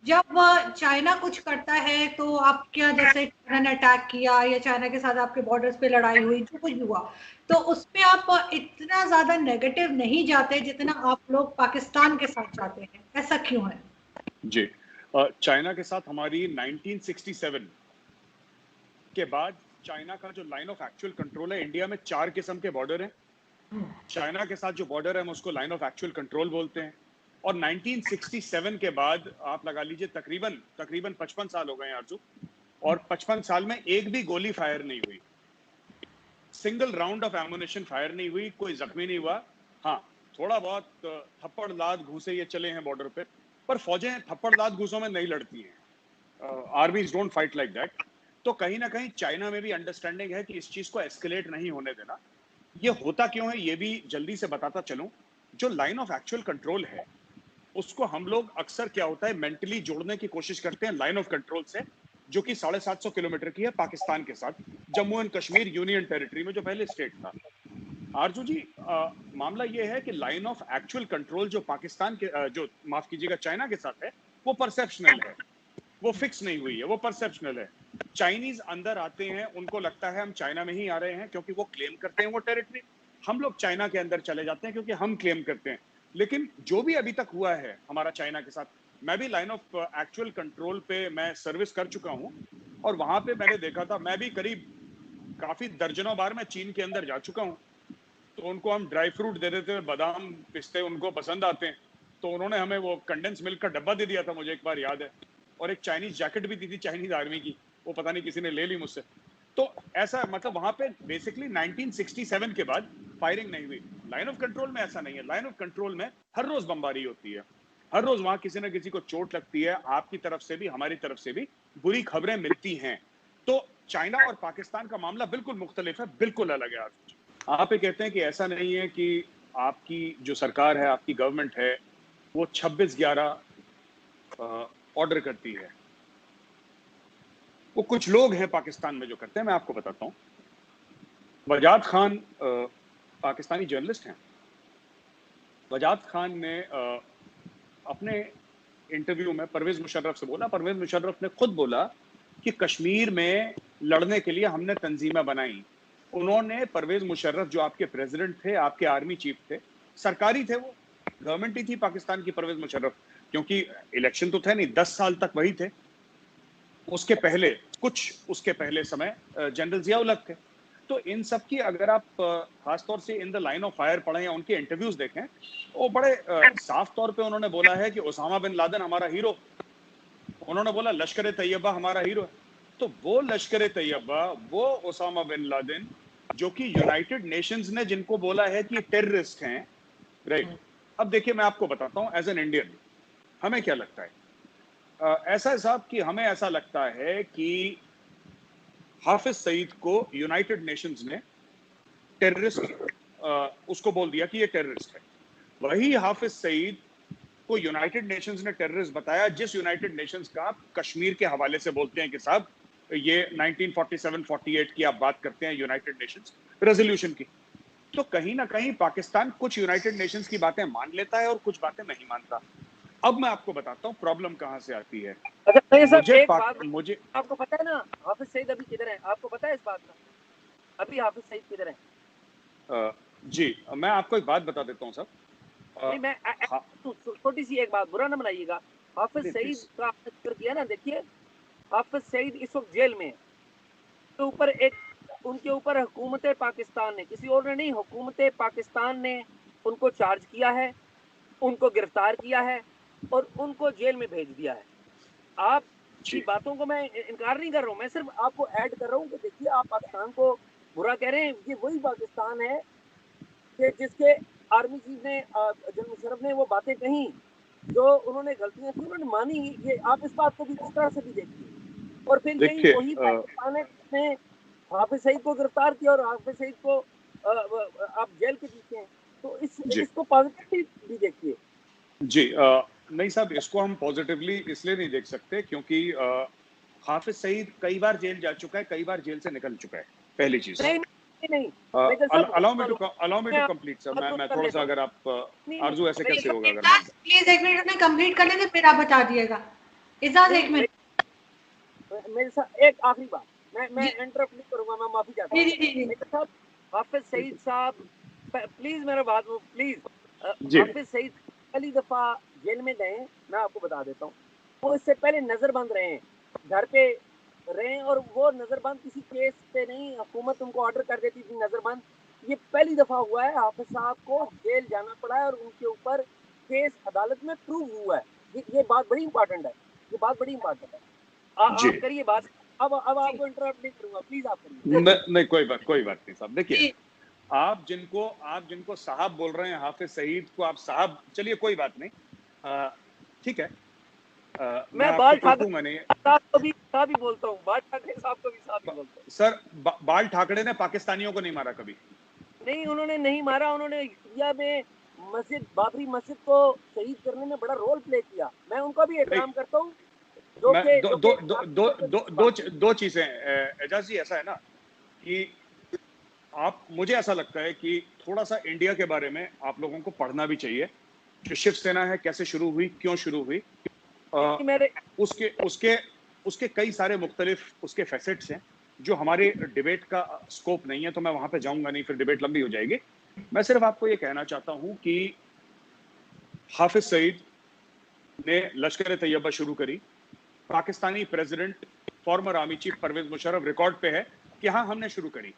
जब चाइना कुछ करता है तो आप क्या, जैसे चाइना ने अटैक किया या चाइना के साथ आपके बॉर्डर्स पे लड़ाई हुई, जो कुछ भी हुआ, तो उस पे आप इतना ज्यादा नेगेटिव नहीं जाते जितना आप लोग पाकिस्तान के साथ जाते हैं, ऐसा क्यों है? जी, चाइना के साथ हमारी 1967 के बाद चाइना का जो लाइन ऑफ एक्चुअल कंट्रोल है, इंडिया में 4 किस्म के बॉर्डर हैं। चाइना के साथ जो बॉर्डर है हम उसको लाइन ऑफ एक्चुअल कंट्रोल बोलते हैं। और 1967 के बाद आप लगा लीजिए तकरीबन 55 साल हो गए हैं आरजू, और 55 साल में एक भी गोली फायर नहीं हुई, single round of ammunition fire नहीं हुई, कोई जख्मी नहीं हुआ। हाँ, थोड़ा बहुत थप्पड़ लात घूसे ये चले हैं बॉर्डर पे, पर फौजें थप्पड़ लात घूसों में नहीं लड़ती हैं। आर्मीज डोंट फाइट लाइक दैट। तो कहीं ना कहीं चाइना में भी अंडरस्टैंडिंग है कि इस चीज को एस्केलेट नहीं होने देना। ये होता क्यों है ये भी जल्दी से बताता चलूं। जो लाइन ऑफ एक्चुअल कंट्रोल है उसको हम लोग अक्सर क्या होता है मेंटली जोड़ने की कोशिश करते हैं लाइन ऑफ कंट्रोल से, जो कि 750 किलोमीटर की है पाकिस्तान के साथ, Jammu and Kashmir union territory में जो पहले स्टेट था। आरजू जी, मामला ये है कि लाइन ऑफ एक्चुअल कंट्रोल जो पाकिस्तान के जो माफ कीजिएगा चाइना के साथ है, वो परसेप्शनल है, वो फिक्स नहीं हुई है, वो परसेप्शनल है। चाइनीज अंदर आते हैं, उनको लगता है हम चाइना में ही आ रहे हैं क्योंकि वो क्लेम करते हैं वो टेरिटरी। हम लोग चाइना के अंदर चले जाते हैं क्योंकि हम क्लेम करते हैं। लेकिन जो भी अभी तक हुआ है हमारा चाइना के साथ, मैं भी लाइन ऑफ एक्चुअल कंट्रोल पे मैं सर्विस कर चुका हूं, और वहां पे मैंने देखा था, मैं भी करीब काफी दर्जनों बार मैं चीन के अंदर जा चुका हूं। तो उनको हम ड्राई फ्रूट दे देते हैं, बादाम पिस्ते उनको पसंद आते हैं, तो उन्होंने हमें वो कंडेंस मिल्क का डब्बा दे दिया था, मुझे एक बार याद है। और एक चाइनीज जैकेट भी दी थी चाइनीज आर्मी की, वो पता नहीं किसी ने ले ली मुझसे। तो ऐसा मतलब वहां पे बेसिकली 1967 के बाद फायरिंग नहीं हुई। लाइन ऑफ कंट्रोल में ऐसा नहीं है। लाइन ऑफ कंट्रोल में हर रोज बमबारी होती है, हर रोज वहां किसी ना किसी को चोट लगती है, आपकी तरफ से भी हमारी तरफ से भी बुरी खबरें मिलती हैं। तो चाइना और पाकिस्तान का मामला बिल्कुल मुख्तलिफ है, बिल्कुल अलग है। आप ये कहते हैं कि ऐसा नहीं है कि आपकी जो सरकार है, आपकी गवर्नमेंट है, वो 26/11 ऑर्डर करती है। वो कुछ लोग हैं पाकिस्तान में जो करते हैं, मैं आपको बताता हूं। वजाद खान पाकिस्तानी जर्नलिस्ट हैं। वजाद खान ने अपने इंटरव्यू में परवेज मुशर्रफ से बोला, परवेज मुशर्रफ ने खुद बोला कि कश्मीर में लड़ने के लिए हमने तंजीमें बनाई। उन्होंने, परवेज मुशर्रफ जो आपके प्रेसिडेंट थे, आपके आर्मी चीफ थे, सरकारी थे, वो गवर्नमेंट ही थी पाकिस्तान की परवेज मुशर्रफ, क्योंकि इलेक्शन तो थे नहीं, 10 साल तक वही थे। उसके पहले उसके पहले समय जनरल जियाउल हक थे। तो इन सब की अगर आप खासतौर से in the line of fire पढ़ें या उनके इंटरव्यूज देखें, वो बड़े साफ तौर पे उन्होंने बोला है कि ओसामा बिन लादेन हमारा हीरो। उन्होंने बोला लश्कर तैयबा हमारा हीरो है। तो वो लश्कर तैयबा, वो ओसामा बिन लादेन, जो कि यूनाइटेड नेशंस ने जिनको बोला है कि टेररिस्ट हैं, राइट। अब देखिए मैं आपको बताता हूं, एज एन इंडियन हमें क्या लगता है। ऐसा है साहब कि हमें ऐसा लगता है कि हाफिज सईद को यूनाइटेड नेशंस ने टेररिस्ट उसको बोल दिया कि ये टेररिस्ट है। वही हाफिज सईद को यूनाइटेड नेशंस ने टेररिस्ट बताया, जिस यूनाइटेड नेशंस का आप कश्मीर के हवाले से बोलते हैं कि साहब ये 1947-48 की आप बात करते हैं यूनाइटेड नेशंस रेजोल्यूशन की। तो कहीं ना कहीं पाकिस्तान कुछ यूनाइटेड नेशंस की बातें मान लेता है और कुछ बातें नहीं मानता। अब मैं आपको बताता हूँ प्रॉब्लम कहां से आती है। अच्छा सर, मुझे एक बात मुझे आपको पता है ना, हाफिज सईद अभी किधर है? आपको पता है इस बात का? अभी हाफिज सईद किधर है? जी, मैं आपको एक बात बता देता हूँ सर। नहीं, मैं छोटी सी एक बात, बुरा ना बनाइएगा। हाफिज सईद का जिक्र किया ना, देखिए हाफिज सईद इस वक्त जेल में है। तो ऊपर एक उनके ऊपर हुकूमत पाकिस्तान ने, किसी और ने नहीं, हुकूमत पाकिस्तान ने उनको चार्ज किया है, उनको गिरफ्तार किया है और उनको जेल में भेज दिया है। आप की बातों को मैं इनकार नहीं कर रहा हूँ, मैं सिर्फ आपको ऐड कर रहा हूँ कि देखिए आप पाकिस्तान को बुरा कह रहे हैं, ये वही पाकिस्तान है कि जिसके आर्मी चीफ ने, जनरल मुशर्रफ ने वो बातें कही, जो उन्होंने गलतियां थी उन्होंने मानी। ये आप इस बात को भी इस तरह से भी देखिए। और फिर यही वही पाकिस्तान है जिसने हाफिज सईद को गिरफ्तार किया और हाफिज सईद को आप जेल के पीछे हैं। तो इसको पॉजिटिवली भी देखिए। जी, नहीं साहब, इसको हम पॉजिटिवली इसलिए नहीं देख सकते क्योंकि हाफिज सईद कई बार जेल जा चुका है, कई बार जेल से निकल चुका है, पहली चीज। नहीं, allow me to complete sir. मैं थोड़ा सा, अगर आप आरजू ऐसे कैसे होगा? अगर प्लीज 1 मिनट में कंप्लीट कर लेंगे फिर आप बता दिएगा। एजाज एक मिनट, मेरे साथ एक आखिरी बात, मैं इंटरप्ट नहीं करूंगा, मैं माफी चाहता हूँ। मेरे साथ हाफिज सईद साहब, प्लीज मेरा बात प्लीज। हाफिज सईद पहली दफा जेल में गए, मैं आपको बता देता हूँ। वो इससे पहले नजरबंद रहे हैं, घर पे रहे, और वो नजरबंद किसी केस पे नहीं, हुकूमत उनको ऑर्डर कर देती थी नजरबंद। ये पहली दफा हुआ है हाफिज साहब को जेल जाना पड़ा है और उनके ऊपर केस अदालत में प्रूव हुआ है। ये बात बड़ी इंपॉर्टेंट है, ये बात बड़ी इंपॉर्टेंट है। आप करिए बात। अब आपको इंटरप्ट नहीं करूंगा, प्लीज आप करिए। नहीं, कोई बात नहीं साहब। देखिए, आप जिनको साहब बोल रहे हैं, हाफिज सईद को आप साहब, चलिए कोई बात नहीं, ठीक है। मैं बाल ठाकरे साहब को भी साहब ही बोलता हूँ, बाल ठाकरे साहब को भी साहब ही बोलता हूँ। सर, बाल ठाकरे ने पाकिस्तानियों को नहीं मारा कभी। नहीं, उन्होंने नहीं मारा। उन्होंने इंडिया में मस्जिद, बाबरी मस्जिद को शहीद करने में बड़ा रोल प्ले किया। मैं उनका भी एहतराम करता हूँ। दो चीजें एजाज जी, ऐसा है ना कि मुझे ऐसा लगता है कि थोड़ा सा इंडिया के बारे में आप लोगों को पढ़ना भी चाहिए। जो शिवसेना है, कैसे शुरू हुई, क्यों शुरू हुई, उसके कई सारे मुख्तलिफ उसके फैसेट्स हैं जो हमारे डिबेट का स्कोप नहीं है, तो मैं वहां पे जाऊंगा नहीं, फिर डिबेट लंबी हो जाएगी। मैं सिर्फ आपको ये कहना चाहता हूं कि हाफिज सईद ने लश्कर तैयबा शुरू करी। Pakistani president, former army chief Pervez Musharraf record पे है कि हाँ हमने शुरू करी,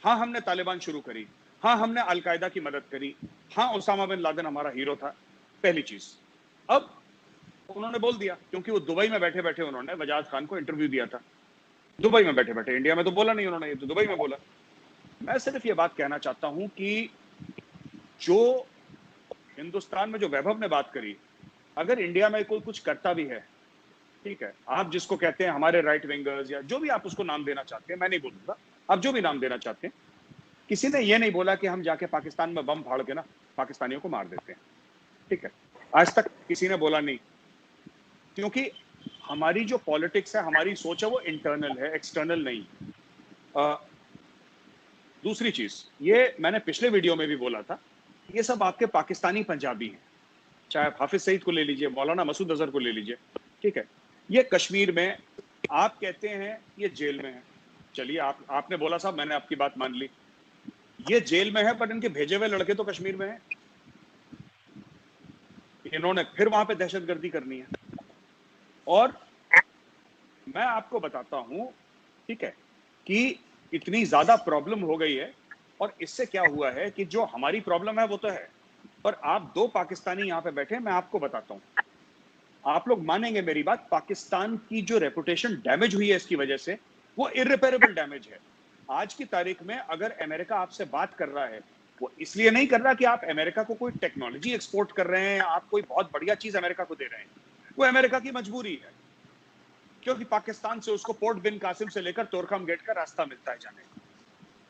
हाँ हमने तालिबान शुरू करी, हाँ हमने अलकायदा की मदद करी, हाँ उसामा बिन लादेन हमारा हीरो था। पहली चीज। अब उन्होंने बोल दिया, क्योंकि वो दुबई में बैठे बैठे उन्होंने वजाद खान को इंटरव्यू दिया था। दुबई में बैठे बैठे, इंडिया में तो बोला नहीं उन्होंने, ये तो दुबई में बोला। मैं सिर्फ ये बात कहना चाहता हूं कि जो हिंदुस्तान में जो वैभव ने बात करी, अगर इंडिया में कोई कुछ करता भी है, ठीक है, आप जिसको कहते हैं हमारे राइट विंगर्स या जो भी आप उसको नाम देना चाहते हैं, मैं नहीं बोलूंगा, आप जो भी नाम देना चाहते हैं, किसी ने ये नहीं बोला कि हम जाके पाकिस्तान में बम फाड़ के ना पाकिस्तानियों को मार देते हैं। ठीक है, आज तक किसी ने बोला नहीं, क्योंकि हमारी जो पॉलिटिक्स है, हमारी सोच है, वो इंटरनल है, एक्सटर्नल नहीं। दूसरी चीज, ये मैंने पिछले वीडियो में भी बोला था, ये सब आपके पाकिस्तानी पंजाबी हैं, चाहे आप हाफिज सईद को ले लीजिए, मौलाना मसूद अजहर को ले लीजिए, ठीक है। ये कश्मीर में, आप कहते हैं ये जेल में है, चलिए आपने बोला साहब, मैंने आपकी बात मान ली, ये जेल में है, पर इनके भेजे हुए लड़के तो कश्मीर में हैं। इन्होंने फिर वहां पे दहशतगर्दी करनी है। और मैं आपको बताता हूं, ठीक है, कि इतनी ज्यादा प्रॉब्लम हो गई है, और इससे क्या हुआ है कि जो हमारी प्रॉब्लम है वो तो है, पर आप दो पाकिस्तानी यहां पे बैठे, मैं आपको बताता हूं, आप लोग मानेंगे मेरी बात, पाकिस्तान की जो रेपुटेशन डैमेज हुई है इसकी वजह से, वो इररिपेरेबल डैमेज है। आज की तारीख में अगर अमेरिका आपसे बात कर रहा है, वो इसलिए नहीं कर रहा कि आप अमेरिका को कोई टेक्नोलॉजी एक्सपोर्ट कर रहे हैं, आप कोई बहुत बढ़िया चीज अमेरिका को दे रहे हैं, वो अमेरिका की मजबूरी है, क्योंकि पाकिस्तान से उसको पोर्ट बिन कासिम से लेकर तोरखम गेट का रास्ता मिलता है जाने का।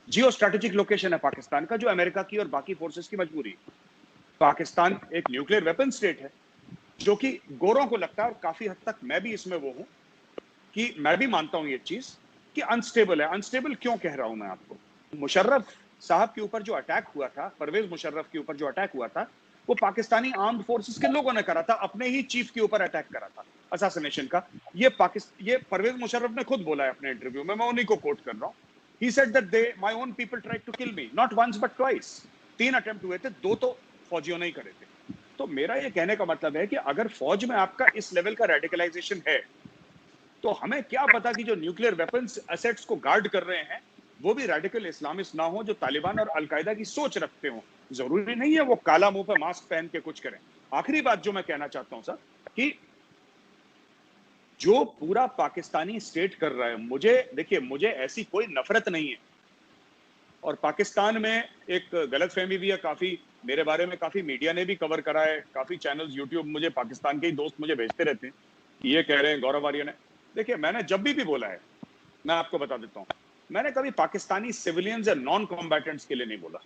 जियो स्ट्रेटेजिक लोकेशन है पाकिस्तान का, जो अमेरिका की और बाकी फोर्सेस की मजबूरी है। पाकिस्तान एक न्यूक्लियर वेपन स्टेट है, जो कि गोरों को लगता है, और काफी हद तक मैं भी इसमें वो हूं कि मैं भी मानता हूं ये चीज कि अनस्टेबल है। अनस्टेबल क्यों कह रहा हूं मैं आपको? मुशर्रफ साहब के ऊपर जो अटैक हुआ था, परवेज मुशर्रफ के ऊपर जो अटैक हुआ था, वो पाकिस्तानी आर्म्ड फोर्सेस के लोगों ने करा था, अपने ही चीफ के ऊपर अटैक करा था, असैसिनेशन का। ये परवेज मुशर्रफ ने खुद बोला है अपने इंटरव्यू में, मैं उन्हीं को कोट कर रहा हूं। He said that my own people tried to kill me, not once but twice. 3 attempt हुए थे, 2 तो फौजियों ने ही करे थे। तो मेरा ये कहने का मतलब है कि अगर फौज में आपका इस लेवल का रेडिकलाइजेशन है, तो हमें क्या पता कि जो न्यूक्लियर वेपन्स एसेट्स को गार्ड कर रहे हैं, वो भी रेडिकल इस्लामिस्ट ना हो, जो तालिबान और अलकायदा की सोच रखते हो। जरूरी नहीं है वो काला मुंह पे मास्क पहन के कुछ करें। आखिरी बात जो मैं कहना चाहता हूं सर, कि जो पूरा पाकिस्तानी स्टेट कर रहा है, मुझे ऐसी कोई नफरत नहीं है, और पाकिस्तान में एक गलतफहमी भी है काफी, मेरे बारे में काफी मीडिया ने भी कवर करा है, काफी चैनल्स यूट्यूब, मुझे पाकिस्तान के ही दोस्त मुझे भेजते रहते हैं कि ये कह रहे हैं गौरव आर्य ने। देखिए, मैंने जब भी बोला है, मैं आपको बता देता हूं, मैंने कभी पाकिस्तानी सिविलियंस या नॉन कॉम्बैटेंट्स के लिए नहीं बोला।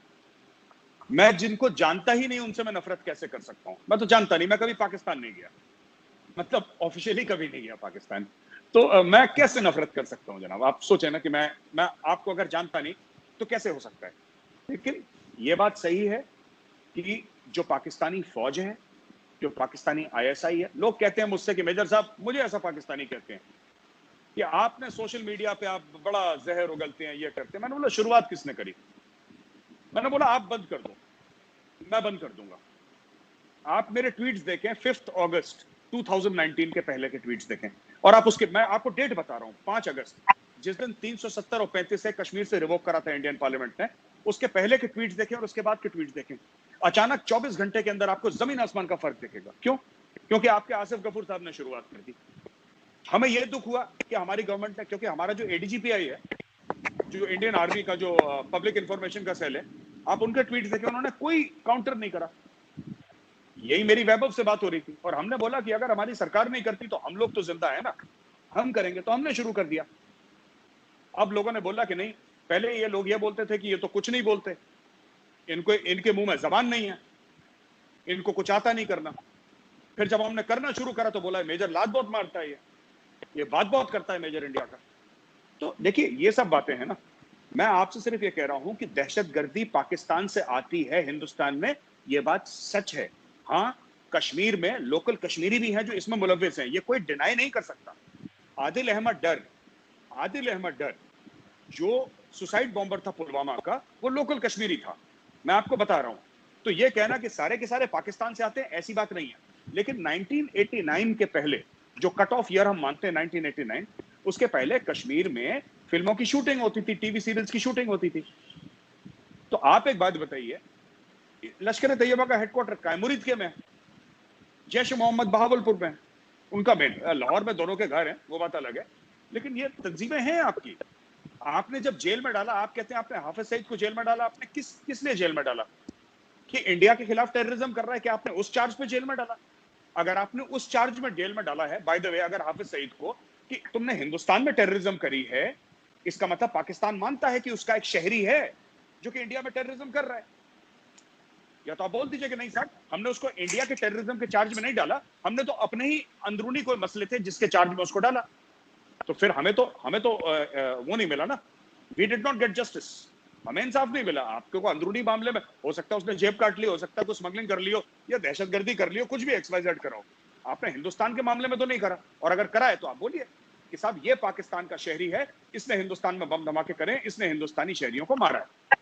मैं जिनको जानता ही नहीं उनसे मैं नफरत कैसे कर सकता हूं? मैं तो जानता नहीं, मैं कभी पाकिस्तान नहीं गया, मतलब ऑफिशियली कभी नहीं गया पाकिस्तान, तो मैं कैसे नफरत कर सकता हूं जनाब? आप सोचें ना कि मैं आपको अगर जानता नहीं तो कैसे हो सकता है। लेकिन ये बात सही है कि जो पाकिस्तानी फौज है, जो पाकिस्तानी ISI है। लोग कहते हैं मुझसे कि मेजर साहब, मुझे ऐसा पाकिस्तानी कहते हैं कि आपने सोशल मीडिया पे आप बड़ा जहर उगलते हैं, ये करते हैं। मैंने बोला शुरुआत किसने करी? मैंने बोला आप बंद कर दो, मैं बंद कर दूंगा। आप मेरे ट्वीट्स देखें 5 अगस्त 2019 के पहले के ट्वीट्स देखें, और आप उसके, मैं आपको डेट बता रहा हूं, 5 अगस्त, जिस दिन 370 और 35 से कश्मीर से रिवोक करा था इंडियन पार्लियामेंट ने, उसके पहले के ट्वीट्स देखें और उसके बाद के ट्वीट्स देखें। अचानक 24 घंटे के अंदर आपको जमीन आसमान का फर्क दिखेगा। क्यों? क्योंकि आपके आसिफ गफूर साहब ने शुरुआत कर दी। हमें यह दुख हुआ कि हमारी गवर्नमेंट ने, क्योंकि हमारा जो ADGPI है, जो इंडियन आर्मी का जो पब्लिक इंफॉर्मेशन का सेल है, आप उनके ट्वीट देखें, उन्होंने कोई काउंटर नहीं करा। यही मेरी वैभव से बात हो रही थी और हमने बोला कि अगर हमारी सरकार नहीं करती तो हम लोग तो जिंदा है ना, हम करेंगे। तो हमने शुरू कर दिया। अब लोगों ने बोला कि नहीं, पहले ये लोग ये बोलते थे कि ये तो कुछ नहीं बोलते, इनको, इनके मुंह में जबान नहीं है, इनको कुछ आता नहीं करना। फिर जब हमने करना शुरू करा तो बोला मेजर लात बहुत मारता है, ये बात बहुत करता है मेजर इंडिया का। तो देखिए ये सब बातें हैं ना। मैं आपसे सिर्फ ये कह रहा हूं कि दहशतगर्दी पाकिस्तान से आती है हिंदुस्तान में, ये बात सच है। हाँ, कश्मीर में लोकल कश्मीरी भी हैं जो इसमें मुलव्विस हैं, ये कोई डिनाई नहीं कर सकता। आदिल अहमद डर जो सुसाइड बॉम्बर था पुलवामा का, वो लोकल कश्मीरी था, मैं आपको बता रहा हूं। तो ये कहना कि सारे के सारे पाकिस्तान से आते हैं, ऐसी बात नहीं है। लेकिन 1989 के पहले, जो कट ऑफ ईयर हम मानते हैं 1989, उसके पहले कश्मीर में फिल्मों की शूटिंग होती थी, टीवी सीरियल्स की शूटिंग होती थी। तो आप एक बात बताइए, लश्कर तैयबा का हेडक्वार्टर कायमुरीद के में, जैश मोहम्मद बहावलपुर में, उनका मेन लाहौर में, दोनों के घर हैं, वो बात अलग है। लेकिन ये तंजीमें हैं आपकी। आपने जब जेल में डाला, आप कहते हैं आपने हाफिज सईद को जेल में डाला, आपने किस लिए जेल में डाला? कि इंडिया के खिलाफ टेररिज्म कर रहा है, कि आपने उस चार्ज पे जेल में डाला? अगर आपने उस चार्ज में जेल में डाला है, बाय द वे, अगर हाफिज सईद को कि तुमने हिंदुस्तान में टेररिज्म करी है, इसका मतलब पाकिस्तान मानता है कि उसका एक शहरी है जो कि इंडिया में टेररिज्म कर रहा है। या तो आप बोल दीजिए कि नहीं साहब, हमने उसको इंडिया के टेररिज्म के चार्ज में नहीं डाला, हमने तो अपने ही अंदरूनी कोई मसले थे जिसके चार्ज में उसको डाला। तो फिर हमें तो वो नहीं मिला ना, we did not get justice, हमें इंसाफ नहीं मिला। आपको को अंदरूनी मामले में हो सकता है उसने जेब काट ली, हो सकता है कुछ स्मगलिंग कर लियो या दहशतगर्दी कर लियो, कुछ भी XYZ कराओ, आपने हिंदुस्तान के मामले में तो नहीं करा। और अगर करा है तो आप बोलिए कि साहब ये पाकिस्तान का शहरी है, इसने हिंदुस्तान में बम धमाके करे, इसने हिंदुस्तानी शहरियों को मारा है।